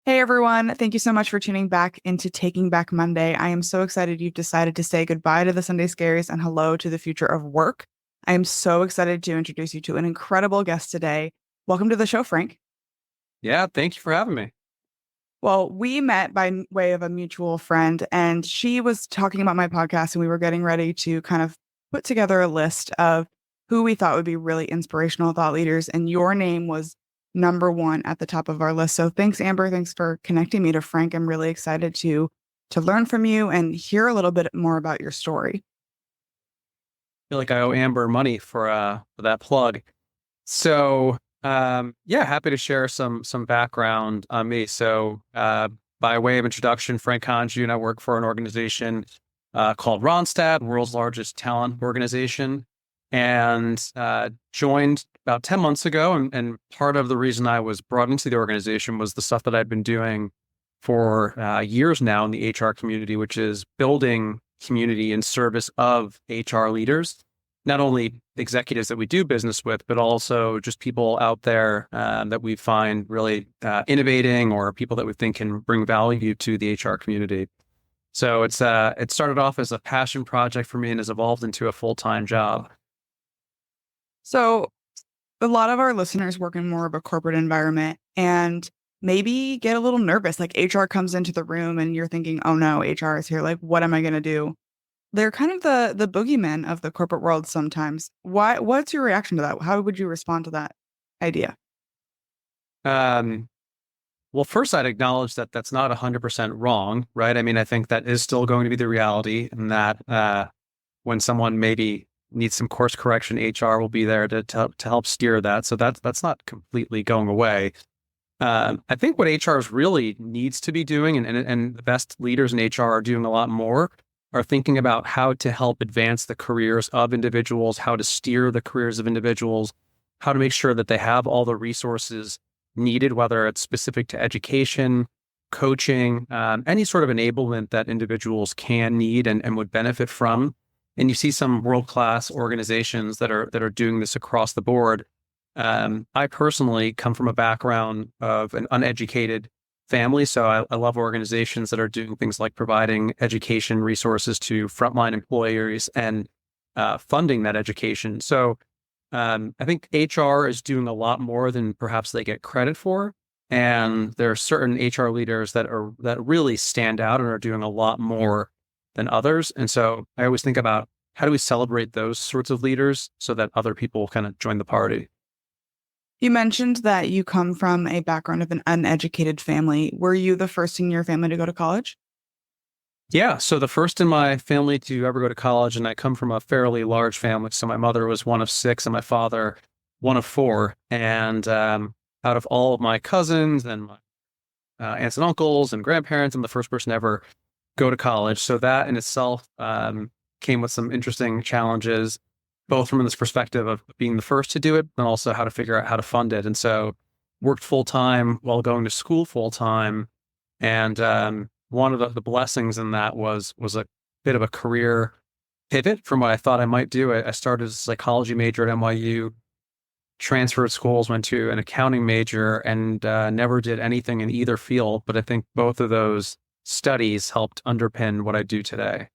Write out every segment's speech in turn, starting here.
Hey everyone, thank you so much for tuning back into Taking Back Monday. I am so excited you've decided to say goodbye to the Sunday Scaries and hello to the future of work. I am so excited to introduce you to an incredible guest today. Welcome to the show, Frank. Yeah, thank you for having me. Well, we met by way of a mutual friend, and she was talking about my podcast, and we were getting ready to kind of put together a list of who we thought would be really inspirational thought leaders. And your name was number one at the top of our list. So thanks, Amber. Thanks for connecting me to Frank. I'm really excited to learn from you and hear a little bit more about your story. Feel like I owe Amber money for that plug. So happy to share some background on me. By way of introduction, Frank Congiu and I work for an organization called Ronstadt, world's largest talent organization, and joined about 10 months ago. And part of the reason I was brought into the organization was the stuff that I'd been doing for years now in the HR community, which is building community in service of HR leaders, not only executives that we do business with, but also just people out there that we find really innovating, or people that we think can bring value to the HR community. So it started off as a passion project for me and has evolved into a full-time job. So a lot of our listeners work in more of a corporate environment and maybe get a little nervous. Like HR comes into the room and you're thinking, oh no, HR is here. Like, what am I going to do? They're kind of the boogeymen of the corporate world sometimes. What's your reaction to that? How would you respond to that idea? Um, well, first, I'd acknowledge that that's not 100% wrong, right? I mean, I think that is still going to be the reality, and that when someone maybe needs some course correction, HR will be there to help steer that. So that's not completely going away. I think what HR really needs to be doing, and the best leaders in HR are doing a lot more, are thinking about how to help advance the careers of individuals, how to steer the careers of individuals, how to make sure that they have all the resources needed, whether it's specific to education, coaching, any sort of enablement that individuals can need and would benefit from. And you see some world-class organizations that are doing this across the board. I personally come from a background of an uneducated family, so I love organizations that are doing things like providing education resources to frontline employers and funding that education. I think HR is doing a lot more than perhaps they get credit for, and there are certain HR leaders that really stand out and are doing a lot more than others. And so I always think about, how do we celebrate those sorts of leaders so that other people kind of join the party? You mentioned that you come from a background of an uneducated family. Were you the first in your family to go to college? Yeah, so the first in my family to ever go to college, and I come from a fairly large family. So my mother was one of six, and my father one of four. And out of all of my cousins and my aunts and uncles and grandparents, I'm the first person to ever go to college. So that in itself came with some interesting challenges, both from this perspective of being the first to do it, and also how to figure out how to fund it. And so worked full time while going to school full time. And one of the blessings in that was a bit of a career pivot from what I thought I might do. I started as a psychology major at NYU, transferred schools, went to an accounting major, and never did anything in either field. But I think both of those studies helped underpin what I do today.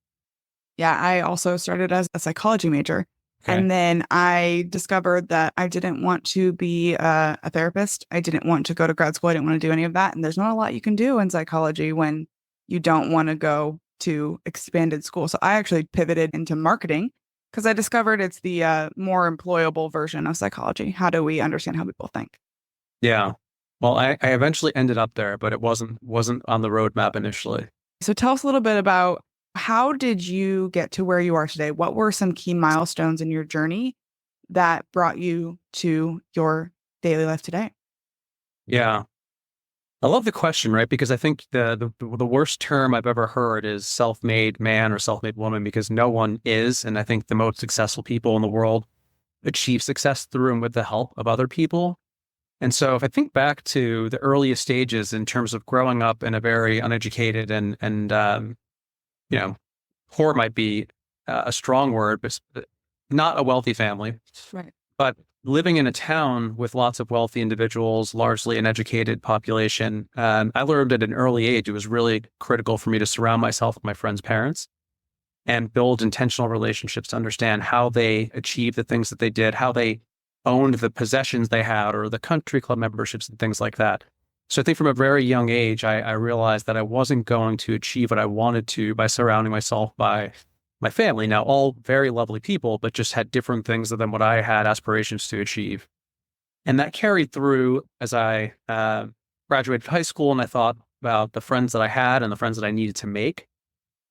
Yeah, I also started as a psychology major. Okay. And then I discovered that I didn't want to be a therapist. I didn't want to go to grad school. I didn't want to do any of that. And there's not a lot you can do in psychology when you don't want to go to expanded school. So I actually pivoted into marketing because I discovered it's the more employable version of psychology. How do we understand how people think? Yeah. Well, I eventually ended up there, but it wasn't on the roadmap initially. So tell us a little bit about, how did you get to where you are today? What were some key milestones in your journey that brought you to your daily life today? Yeah. I love the question, right? Because I think the worst term I've ever heard is self-made man or self-made woman, because no one is. And I think the most successful people in the world achieve success through and with the help of other people. And so if I think back to the earliest stages in terms of growing up in a very uneducated and you know, poor might be a strong word, but not a wealthy family. Right. But living in a town with lots of wealthy individuals, largely an educated population, I learned at an early age it was really critical for me to surround myself with my friends' parents and build intentional relationships to understand how they achieved the things that they did, how they owned the possessions they had or the country club memberships and things like that. So I think from a very young age, I realized that I wasn't going to achieve what I wanted to by surrounding myself by my family. Now, all very lovely people, but just had different things than what I had aspirations to achieve. And that carried through as I graduated high school, and I thought about the friends that I had and the friends that I needed to make.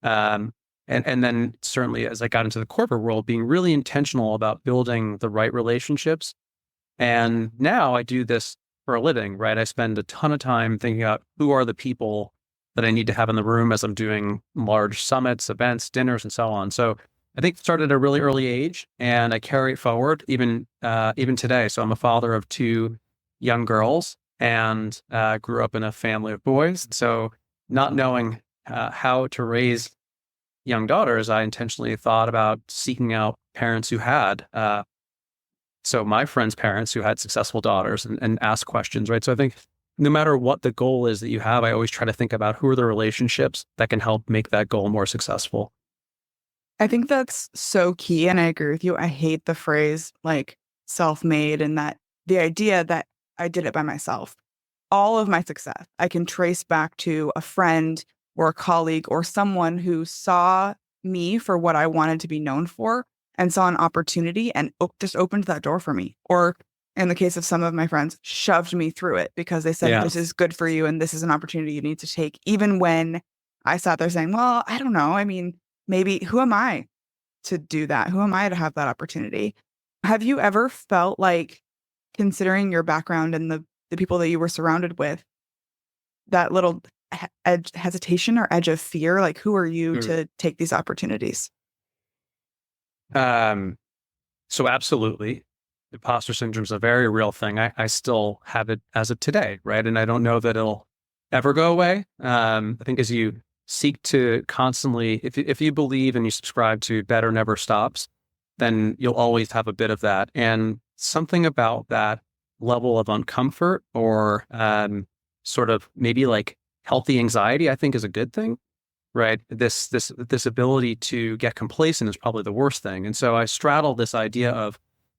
Um, and then certainly as I got into the corporate world, being really intentional about building the right relationships. And now I do this for a living, right? I spend a ton of time thinking about who are the people that I need to have in the room as I'm doing large summits, events, dinners, and so on. So I think it started at a really early age, and I carry it forward even today. So I'm a father of two young girls, and grew up in a family of boys. So not knowing how to raise young daughters, I intentionally thought about seeking out parents who had so my friends' parents who had successful daughters and ask questions, right? So I think no matter what the goal is that you have, I always try to think about who are the relationships that can help make that goal more successful. I think that's so key. And I agree with you. I hate the phrase like self-made and that the idea that I did it by myself. All of my success I can trace back to a friend or a colleague or someone who saw me for what I wanted to be known for and saw an opportunity and just opened that door for me. Or in the case of some of my friends, shoved me through it because they said, Yeah. this is good for you and this is an opportunity you need to take. Even when I sat there saying, well, I don't know. I mean, maybe who am I to do that? Who am I to have that opportunity? Have you ever felt like, considering your background and the people that you were surrounded with, that little hesitation or edge of fear? Like, who are you Mm. to take these opportunities? Um, so absolutely, imposter syndrome is a very real thing. I still have it as of today, right? And I don't know that it'll ever go away. I think as you seek to constantly, if you believe and you subscribe to better never stops, then you'll always have a bit of that. And something about that level of uncomfort or sort of maybe like healthy anxiety, I think is a good thing, right? This ability to get complacent is probably the worst thing. And so I straddle this idea of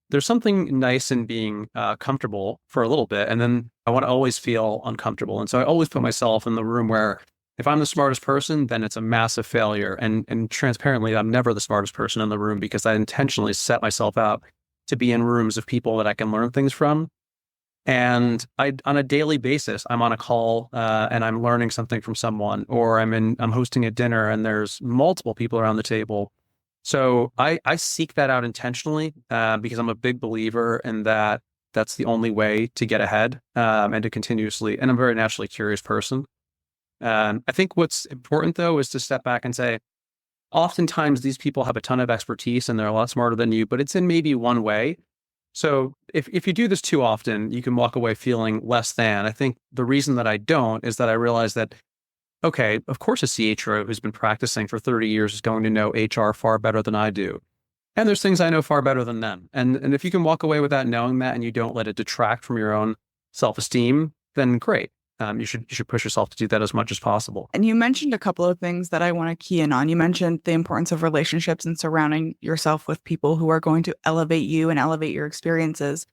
there's something nice in being comfortable for a little bit, and then I want to always feel uncomfortable. And so I always put myself in the room where if I'm the smartest person, then it's a massive failure. And transparently, I'm never the smartest person in the room because I intentionally set myself out to be in rooms of people that I can learn things from. And on a daily basis, I'm on a call and I'm learning something from someone, or I'm hosting a dinner and there's multiple people around the table. So I seek that out intentionally because I'm a big believer in that. That's the only way to get ahead and to continuously. And I'm a very naturally curious person. I think what's important though is to step back and say, oftentimes these people have a ton of expertise and they're a lot smarter than you, but it's in maybe one way. So if you do this too often, you can walk away feeling less than. I think the reason that I don't is that I realize that, okay, of course a CHRO who's been practicing for 30 years is going to know HR far better than I do. And there's things I know far better than them. And if you can walk away without knowing that and you don't let it detract from your own self-esteem, then great. You should push yourself to do that as much as possible. And you mentioned a couple of things that I want to key in on. You mentioned the importance of relationships and surrounding yourself with people who are going to elevate you and elevate your experiences.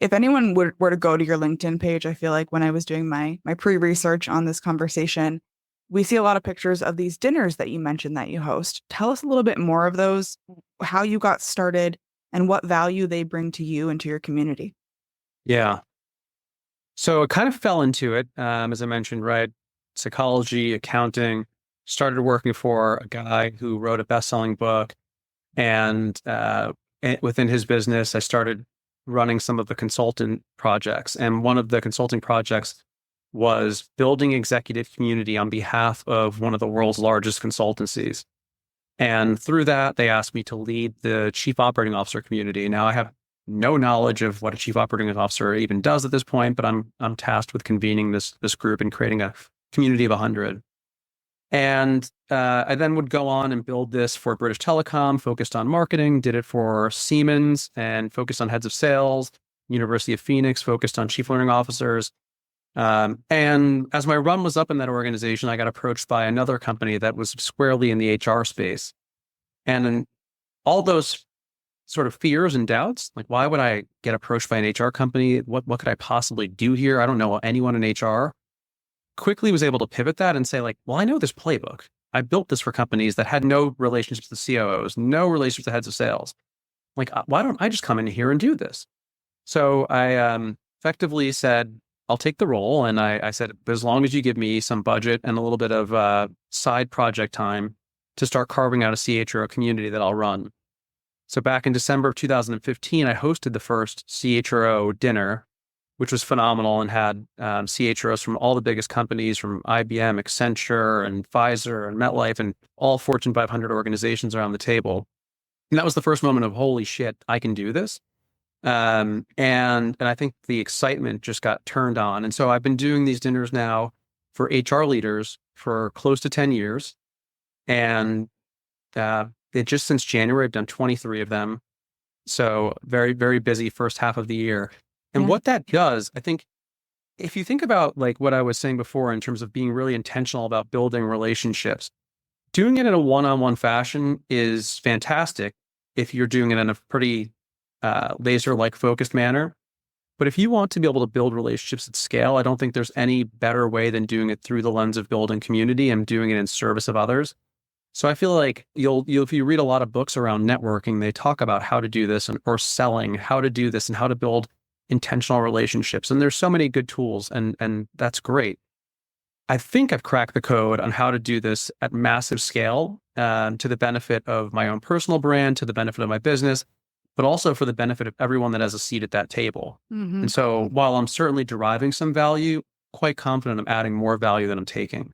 If anyone were to go to your LinkedIn page, I feel like when I was doing my pre-research on this conversation, we see a lot of pictures of these dinners that you mentioned that you host. Tell us a little bit more of those, how you got started, and what value they bring to you and to your community. Yeah. So it kind of fell into it, as I mentioned, right? Psychology, accounting, started working for a guy who wrote a best-selling book. And within his business, I started running some of the consultant projects. And one of the consulting projects was building executive community on behalf of one of the world's largest consultancies. And through that, they asked me to lead the chief operating officer community. Now, I have no knowledge of what a chief operating officer even does at this point, but I'm tasked with convening this group and creating a community of 100. And I then would go on and build this for British Telecom, focused on marketing, did it for Siemens and focused on heads of sales, University of Phoenix, focused on chief learning officers. And as my run was up in that organization, I got approached by another company that was squarely in the HR space. And then all those sort of fears and doubts, like, why would I get approached by an HR company? What could I possibly do here? I don't know anyone in HR. Quickly was able to pivot that and say, like, well, I know this playbook. I built this for companies that had no relationships with the COOs, no relationships with the heads of sales. Like, why don't I just come in here and do this? So I effectively said, I'll take the role. And I said, as long as you give me some budget and a little bit of side project time to start carving out a CHRO community that I'll run. So back in December of 2015, I hosted the first CHRO dinner, which was phenomenal, and had CHROs from all the biggest companies, from IBM, Accenture, and Pfizer, and MetLife, and all Fortune 500 organizations around the table. And that was the first moment of, holy shit, I can do this. And I think the excitement just got turned on. And so I've been doing these dinners now for HR leaders for close to 10 years. And just since January, I've done 23 of them. So very, very busy first half of the year. And what that does, I think, if you think about like what I was saying before in terms of being really intentional about building relationships, doing it in a one-on-one fashion is fantastic if you're doing it in a pretty laser-like focused manner. But if you want to be able to build relationships at scale, I don't think there's any better way than doing it through the lens of building community and doing it in service of others. So I feel like if you read a lot of books around networking, they talk about how to do this or selling, how to do this and how to build intentional relationships. And there's so many good tools, and that's great. I think I've cracked the code on how to do this at massive scale to the benefit of my own personal brand, to the benefit of my business, but also for the benefit of everyone that has a seat at that table. Mm-hmm. And so while I'm certainly deriving some value, quite confident I'm adding more value than I'm taking.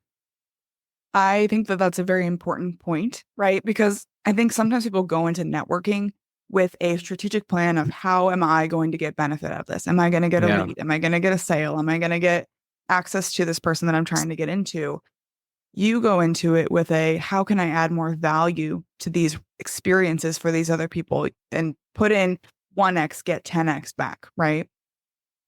I think that that's a very important point, right? Because I think sometimes people go into networking with a strategic plan of how am I going to get benefit of this? Am I going to get a lead? Am I going to get a sale? Am I going to get access to this person that I'm trying to get into? You go into it with a, how can I add more value to these experiences for these other people, and put in 1x, get 10x back, right?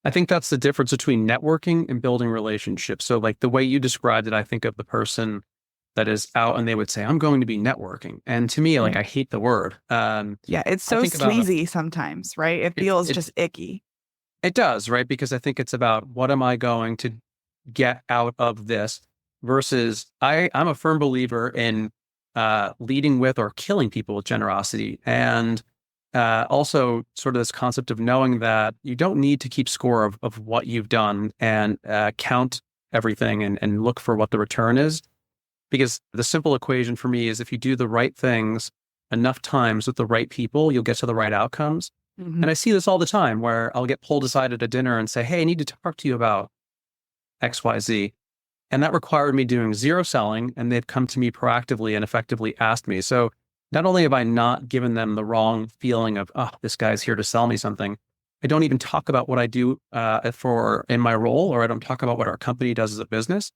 I think that's the difference between networking and building relationships. So like the way you described it, I think of the person that is out and they would say, I'm going to be networking. And to me, like, I hate the word. Yeah, it's so sleazy sometimes, right? It feels just icky. It does, right? Because I think it's about, what am I going to get out of this versus I'm a firm believer in leading with or killing people with generosity. And also sort of this concept of knowing that you don't need to keep score of what you've done and count everything and look for what the return is. Because the simple equation for me is, if you do the right things enough times with the right people, you'll get to the right outcomes. Mm-hmm. And I see this all the time where I'll get pulled aside at a dinner and say, hey, I need to talk to you about XYZ. And that required me doing zero selling, and they've come to me proactively and effectively asked me. So not only have I not given them the wrong feeling of, oh, this guy's here to sell me something, I don't even talk about what I do in my role, or I don't talk about what our company does as a business.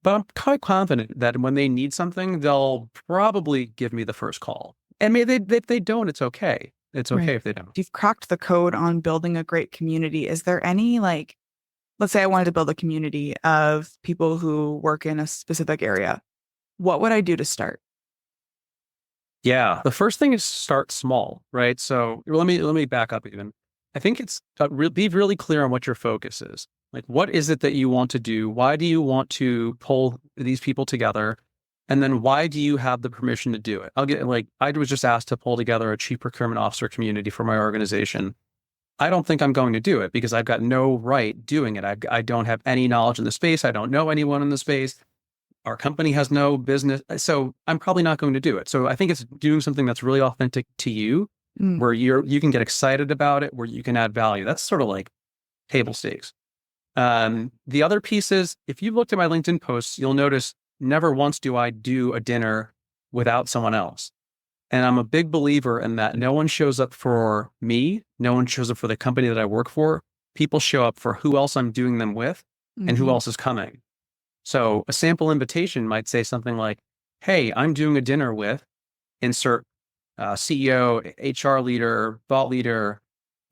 But I'm quite confident that when they need something, they'll probably give me the first call. And maybe if they don't, it's okay. It's okay if they don't. You've cracked the code on building a great community. Is there any, like, let's say I wanted to build a community of people who work in a specific area. What would I do to start? Yeah, the first thing is start small, right? So let me back up even. I think it's be really clear on what your focus is. Like, what is it that you want to do? Why do you want to pull these people together? And then why do you have the permission to do it? I was just asked to pull together a chief procurement officer community for my organization. I don't think I'm going to do it because I've got no right doing it. I don't have any knowledge in the space. I don't know anyone in the space. Our company has no business. So I'm probably not going to do it. So I think it's doing something that's really authentic to you, where you can get excited about it, where you can add value. That's sort of like table stakes. The other piece is, if you've looked at my LinkedIn posts, you'll notice never once do I do a dinner without someone else. And I'm a big believer in that. No one shows up for me. No one shows up for the company that I work for. People show up for who else I'm doing them with and who else is coming. So a sample invitation might say something like, hey, I'm doing a dinner with insert CEO, HR leader, thought leader,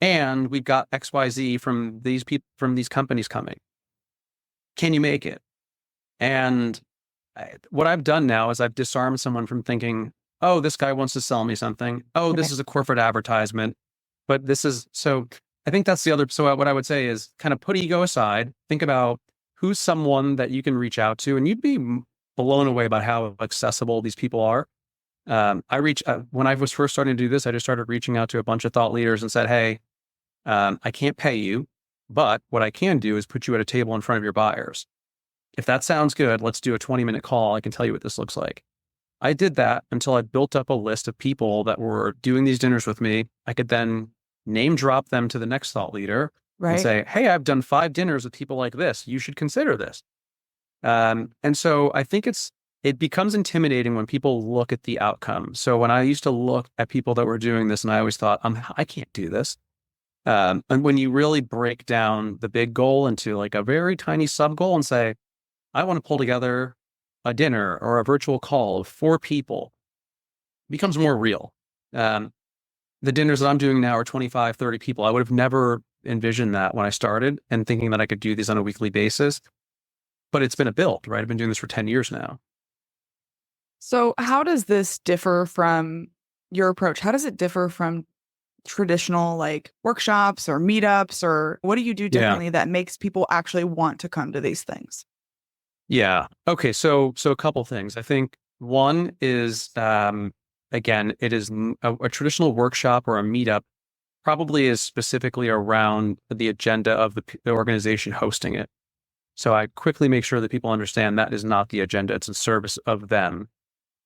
and we've got XYZ from these people, from these companies coming. Can you make it? And what I've done now is I've disarmed someone from thinking, oh, this guy wants to sell me something. Oh, this Right. is a corporate advertisement. But this is so I think that's the other. So what I would say is kind of put ego aside, think about who's someone that you can reach out to, and you'd be blown away by how accessible these people are. When I was first starting to do this, I just started reaching out to a bunch of thought leaders and said, hey, I can't pay you, but what I can do is put you at a table in front of your buyers. If that sounds good, let's do a 20-minute call. I can tell you what this looks like. I did that until I built up a list of people that were doing these dinners with me. I could then name drop them to the next thought leader and Right. say, hey, I've done 5 dinners with people like this. You should consider this. And so I think it becomes intimidating when people look at the outcome. So when I used to look at people that were doing this, and I always thought, I can't do this. And when you really break down the big goal into like a very tiny sub goal and say, I want to pull together a dinner or a virtual call of 4 people, it becomes more real. The dinners that I'm doing now are 25, 30 people. I would have never envisioned that when I started and thinking that I could do these on a weekly basis. But it's been a build, right? I've been doing this for 10 years now. So, how does this differ from your approach? How does it differ from traditional like workshops or meetups, or what do you do Yeah. differently that makes people actually want to come to these things? Yeah. Okay. So a couple things. I think one is, again, it is a traditional workshop or a meetup probably is specifically around the agenda of the organization hosting it. So I quickly make sure that people understand that is not the agenda. It's in service of them.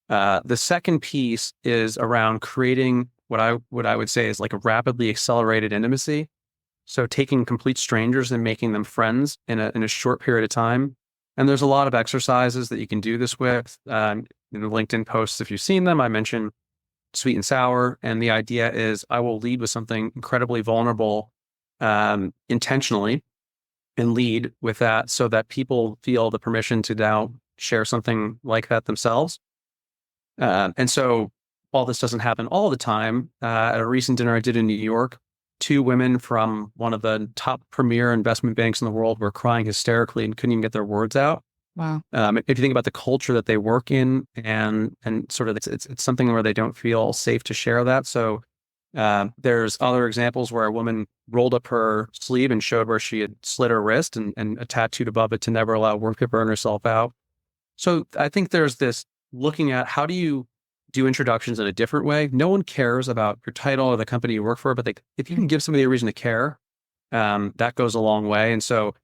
The second piece is around creating what I would say is like a rapidly accelerated intimacy. So taking complete strangers and making them friends in a short period of time. And there's a lot of exercises that you can do this with. In the LinkedIn posts, if you've seen them, I mentioned sweet and sour. And the idea is I will lead with something incredibly vulnerable, intentionally, and lead with that so that people feel the permission to now share something like that themselves. And so while this doesn't happen all the time, at a recent dinner I did in New York, 2 women from one of the top premier investment banks in the world were crying hysterically and couldn't even get their words out. Wow. If you think about the culture that they work in, and sort of it's something where they don't feel safe to share that. So there's other examples where a woman rolled up her sleeve and showed where she had slit her wrist and tattooed above it to never allow work to burn herself out. So I think there's this looking at how do you do introductions in a different way. No one cares about your title or the company you work for, but if you can give somebody a reason to care, that goes a long way. And so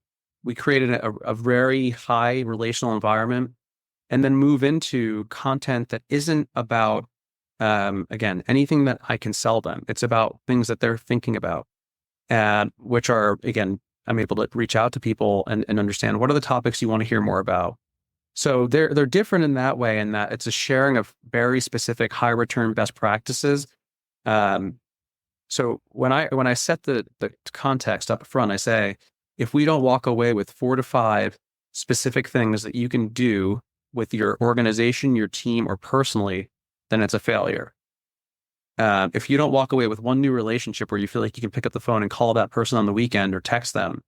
we created a very high relational environment and then move into content that isn't about, again, anything that I can sell them. It's about things that they're thinking about, and which are, again, I'm able to reach out to people and understand what are the topics you want to hear more about. So they're different in that way, in that it's a sharing of very specific high return best practices. So when I set the context up front, I say, if we don't walk away with 4 to 5 specific things that you can do with your organization, your team, or personally, then it's a failure. If you don't walk away with one new relationship where you feel like you can pick up the phone and call that person on the weekend or text them,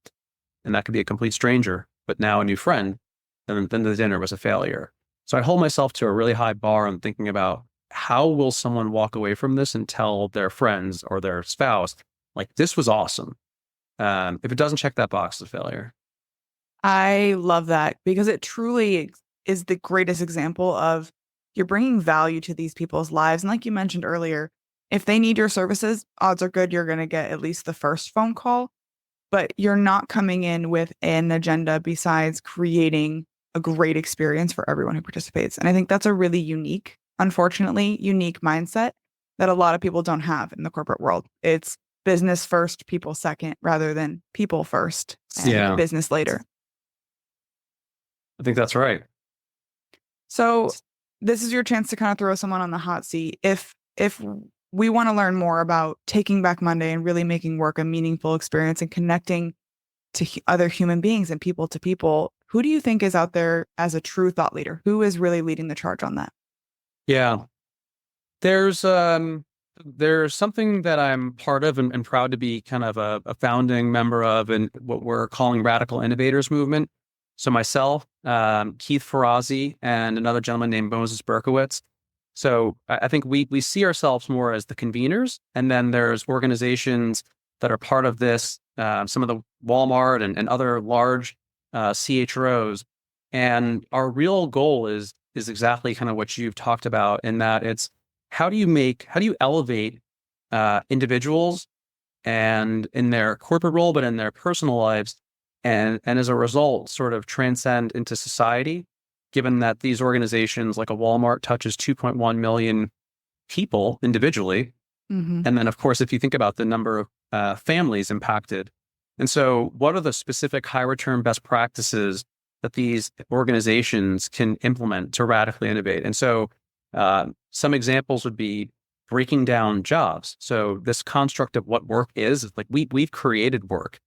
and that could be a complete stranger, but now a new friend, then the dinner was a failure. So I hold myself to a really high bar on thinking about how will someone walk away from this and tell their friends or their spouse, like, this was awesome. If it doesn't check that box, it's a failure. I love that because it truly is the greatest example of you're bringing value to these people's lives. And like you mentioned earlier, if they need your services, odds are good you're going to get at least the first phone call, but you're not coming in with an agenda besides creating a great experience for everyone who participates. And I think that's a really unique, unfortunately, unique mindset that a lot of people don't have in the corporate world. It's business first, people second, rather than people first and Yeah, business later. I think that's right. So this is your chance to kind of throw someone on the hot seat. If we want to learn more about taking back Monday and really making work a meaningful experience and connecting to other human beings and people to people, who do you think is out there as a true thought leader? Who is really leading the charge on that? Yeah. There's there's something that I'm part of and proud to be kind of a founding member of in what we're calling Radical Innovators Movement. So myself, Keith Ferrazzi, and another gentleman named Moses Berkowitz. So I think we see ourselves more as the conveners, and then there's organizations that are part of this, some of the Walmart and other large CHROs. And our real goal is exactly kind of what you've talked about, in that it's how do you elevate individuals and in their corporate role, but in their personal lives, and as a result, sort of transcend into society, given that these organizations like a Walmart touches 2.1 million people individually. Mm-hmm. And then, of course, if you think about the number of families impacted. And so what are the specific high return best practices that these organizations can implement to radically innovate? And so some examples would be breaking down jobs. So this construct of what work is like we've created work.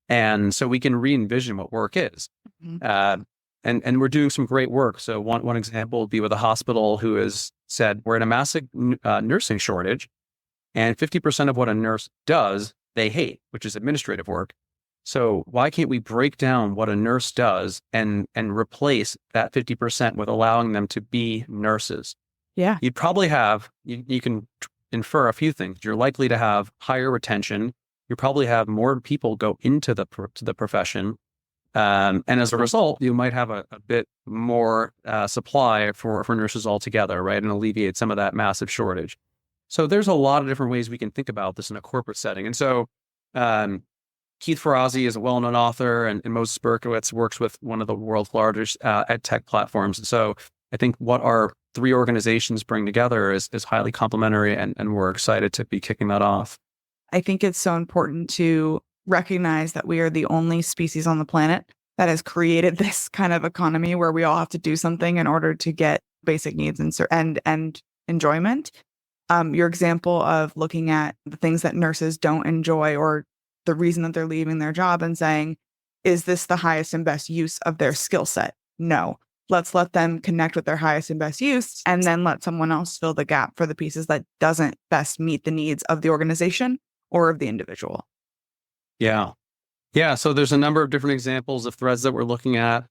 And so we can re-envision what work is. Mm-hmm. And we're doing some great work. So one example would be with a hospital who has said, we're in a massive nursing shortage, and 50% of what a nurse does, they hate, which is administrative work. So why can't we break down what a nurse does and replace that 50% with allowing them to be nurses? Yeah. You'd probably have, you can infer a few things. You're likely to have higher retention. You probably have more people go into the profession. And as a result, you might have a bit more supply for nurses altogether, right? And alleviate some of that massive shortage. So there's a lot of different ways we can think about this in a corporate setting. And so Keith Ferrazzi is a well-known author, and Moses Berkowitz works with one of the world's largest ed tech platforms. And so I think what our three organizations bring together is highly complementary, and we're excited to be kicking that off. I think it's so important to recognize that we are the only species on the planet that has created this kind of economy where we all have to do something in order to get basic needs and enjoyment. Your example of looking at the things that nurses don't enjoy, or the reason that they're leaving their job, and saying, is this the highest and best use of their skill set? No. Let's let them connect with their highest and best use, and then let someone else fill the gap for the pieces that doesn't best meet the needs of the organization or of the individual. Yeah. Yeah. So there's a number of different examples of threads that we're looking at.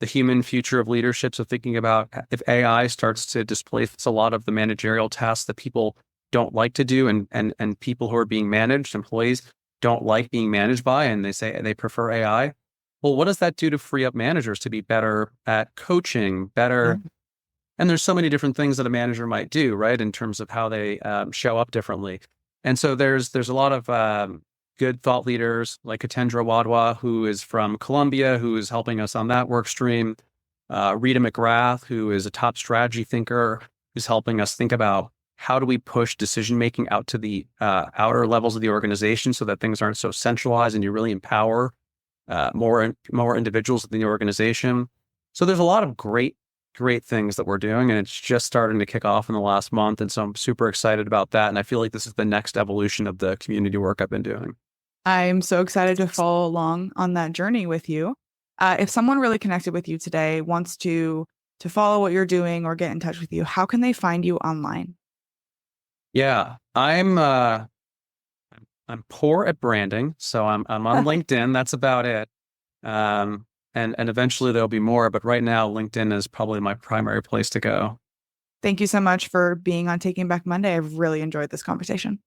The human future of leadership. So thinking about if AI starts to displace a lot of the managerial tasks that people don't like to do, and people who are being managed, employees, don't like being managed by, and they say they prefer AI. Well, what does that do to free up managers to be better at coaching, better? Mm-hmm. And there's so many different things that a manager might do, right, in terms of how they show up differently. And so there's a lot of good thought leaders like Katendra Wadhwa, who is from Columbia, who is helping us on that work stream. Rita McGrath, who is a top strategy thinker, who's helping us think about how do we push decision-making out to the outer levels of the organization so that things aren't so centralized and you really empower more individuals within the organization. So there's a lot of great things that we're doing, and it's just starting to kick off in the last month. And so I'm super excited about that. And I feel like this is the next evolution of the community work I've been doing. I'm so excited to follow along on that journey with you. If someone really connected with you today wants to follow what you're doing or get in touch with you, how can they find you online? Yeah, I'm poor at branding, so I'm on LinkedIn. That's about it. And eventually there'll be more, but right now LinkedIn is probably my primary place to go. Thank you so much for being on Taking Back Monday. I've really enjoyed this conversation.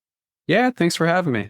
Yeah, thanks for having me.